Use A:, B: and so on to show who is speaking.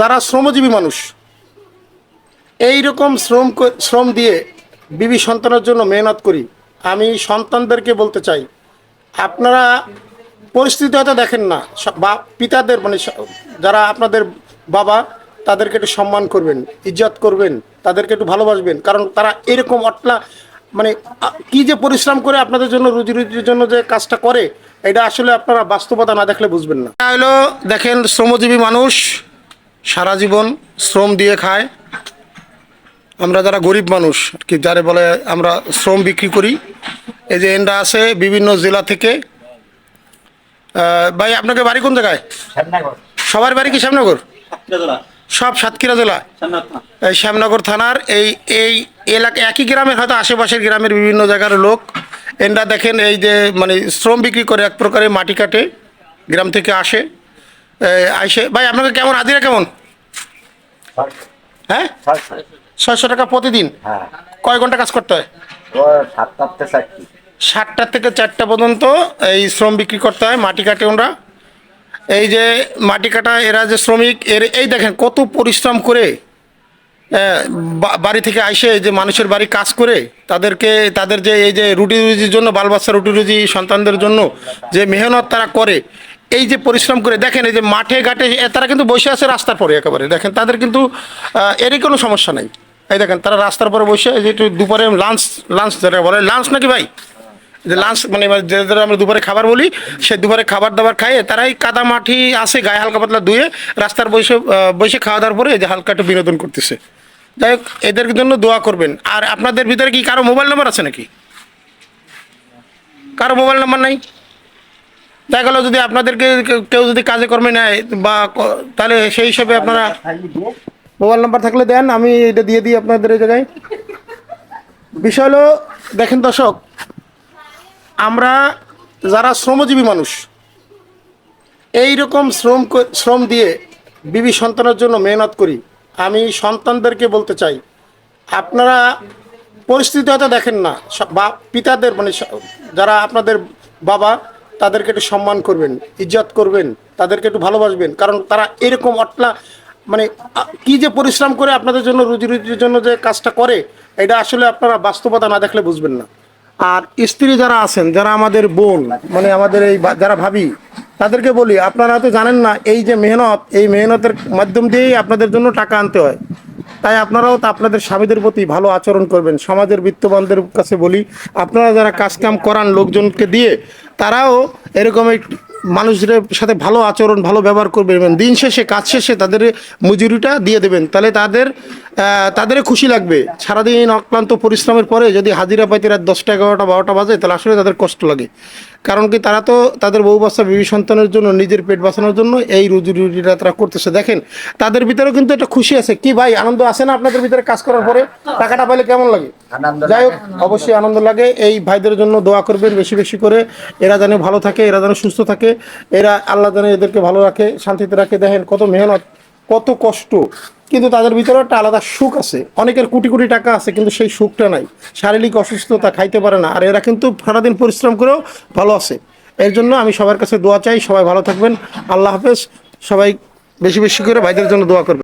A: যারা শ্রমজীবী মানুষ, এই রকম শ্রম দিয়ে বিবি সন্তানের জন্য মেহনত করি, আমি সন্তানদেরকে বলতে চাই, আপনারা পরিস্থিতি হয়তো দেখেন না, বা পিতাদের মানে যারা আপনাদের বাবা, তাদেরকে একটু সম্মান করবেন, ইজ্জত করবেন, তাদেরকে একটু ভালোবাসবেন, কারণ তারা এরকম মানে কি যে পরিশ্রম করে আপনাদের জন্য, রুজি রুজির জন্য যে কাজটা করে, এটা আসলে আপনারা বাস্তবতা না দেখলে বুঝবেন না। হলো দেখেন, শ্রমজীবী মানুষ সারা জীবন শ্রম দিয়ে খায়। আমরা যারা গরিব মানুষ কি, যারা বলে আমরা শ্রম বিক্রি করি, এই যে এন্ডা আছে বিভিন্ন জেলা থেকে। ভাই, আপনাকে বাড়ি কোন জায়গায়? সবার বাড়ি কি শ্যামনগর? সব সাতক্ষীরা জেলা, এই শ্যামনগর থানার এই এই এলাকা, একই গ্রামের হয়তো আশেপাশের গ্রামের বিভিন্ন জায়গার লোক। এন্ডা দেখেন, এই যে মানে শ্রম বিক্রি করে, এক প্রকারে মাটি কাটে, গ্রাম থেকে আসে। ভাই, আপনাকে কেমন হাজিরা কেমন? হ্যাঁ, 600 টাকা প্রতিদিন। কয় ঘন্টা কাজ করতে হয়? 7টা থেকে 4টা পর্যন্ত এই শ্রম বিক্রি করতে হয়, মাটি কাটে ওরা। এই যে মাটি কাটা, এরা যে শ্রমিক, এই দেখেন কত পরিশ্রম করে বাড়ি থেকে আইসে যে মানুষের বাড়ি কাজ করে, তাদের যে এই যে রুটি রুজির জন্য, বাল বাচ্চা রুটি রুজি সন্তানদের জন্য যে মেহনত তারা করে, এই যে পরিশ্রম করে, দেখেন এই যে মাঠে ঘাটে তারা কিন্তু বসে আছে রাস্তার পরে একেবারে। দেখেন তাদের কিন্তু এরই কোনো সমস্যা নাই। এই দেখেন তারা রাস্তার পরে বসে, এই যে একটু দুপুরে লাঞ্চ যেটা বলে, লাঞ্চ নাকি ভাই, যে লাঞ্চ মানে যাদের আমরা দুপুরে খাবার বলি, সে দুপুরে খাবার দাবার খাইয়ে তারাই কাদা মাটি আসে গায়ে হালকা পাতলা ধুয়ে রাস্তার বসে খাওয়া দাওয়ার পরে এই যে হালকা একটু বিনোদন করতেছে। যাই হোক, এদের জন্য দোয়া করবেন। আর আপনাদের ভিতরে কি কারো মোবাইল নাম্বার আছে নাকি? কারো মোবাইল নাম্বার নাই? দেখা গেলো যদি আপনাদেরকে কেউ যদি কাজে কর্মে নেয় বা, তাহলে সেই হিসাবে আপনারা মোবাইল নাম্বার থাকলে দেন, আমি এটা দিয়ে দিই আপনাদের এই জায়গায়। বিষয় হলো, দেখেন দর্শক, আমরা যারা শ্রমজীবী মানুষ, এই রকম শ্রম দিয়ে বিবি সন্তানের জন্য মেহনত করি, আমি সন্তানদেরকে বলতে চাই, আপনারা পরিস্থিতি হয়তো দেখেন না, বা পিতাদের মানে যারা আপনাদের বাবা, তাদেরকে একটু সম্মান করবেন, ইজ্জত করবেন, তাদেরকে একটু ভালোবাসবেন, কারণ তারা এরকম মানে কি যে পরিশ্রম করে আপনাদের জন্য, রুজি রুজির জন্য যে কাজটা করে, এটা আসলে আপনারা বাস্তবতা না দেখলে বুঝবেন না। আর স্ত্রী যারা আছেন, যারা আমাদের বোন, মানে আমাদের এই যারা ভাবি, তাদেরকে বলি, আপনারা তো জানেন না এই যে মেহনত, এই মেহনতের মাধ্যম দিয়েই আপনাদের জন্য টাকা আনতে হয়। তাই আপনারাও তো আপনাদের স্বামীদের প্রতি ভালো আচরণ করবেন। সমাজের বিত্তবানদের কাছে বলি, আপনারা যারা কাজকাম করান লোকজনকে দিয়ে, তারাও এরকম মানুষদের সাথে ভালো আচরণ, ভালো ব্যবহার করবেন। দিন শেষে, কাজ শেষে তাদের মজুরিটা দিয়ে দেবেন, তাহলে তাদের খুশি লাগবে। সারাদিন অক্লান্ত পরিশ্রমের পরে যদি হাজিরা পাইতে রাত 10টা, 11টা, 12টা বাজে, তাহলে আসলে তাদের কষ্ট লাগে। কারণ কি, তারা তো তাদের বউ বাচ্চা, বিবি সন্তানের জন্য, নিজের পেট বাঁচানোর জন্য এই রুজিটা তারা করতেছে। দেখেন তাদের ভিতরেও কিন্তু একটা খুশি আছে। কি ভাই, আনন্দ আছে না আপনাদের ভিতরে? কাজ করার পরে টাকাটা পাইলে কেমন লাগে? যাই হোক, অবশ্যই আনন্দ লাগে। এই ভাইদের জন্য দোয়া করবেন বেশি বেশি করে। এরা যেন ভালো থাকে, এরা যেন সুস্থ থাকে, এরা আল্লাহ যেন এদেরকে ভালো রাখে, শান্তিতে রাখে। দেখেন কত মেহনত, কত কষ্ট, কিন্তু তাদের ভিতরে একটা আলাদা সুখ আছে। অনেকের কোটি কোটি টাকা আছে, কিন্তু সেই সুখটা নাই, শারীরিক অসুস্থতা, খাইতে পারে না। আর এরা কিন্তু সারাদিন পরিশ্রম করেও ভালো আছে। এর জন্য আমি সবার কাছে দোয়া চাই, সবাই ভালো থাকবেন। আল্লাহ হাফেজ। সবাই বেশি বেশি করে ভাইদের জন্য দোয়া করবেন।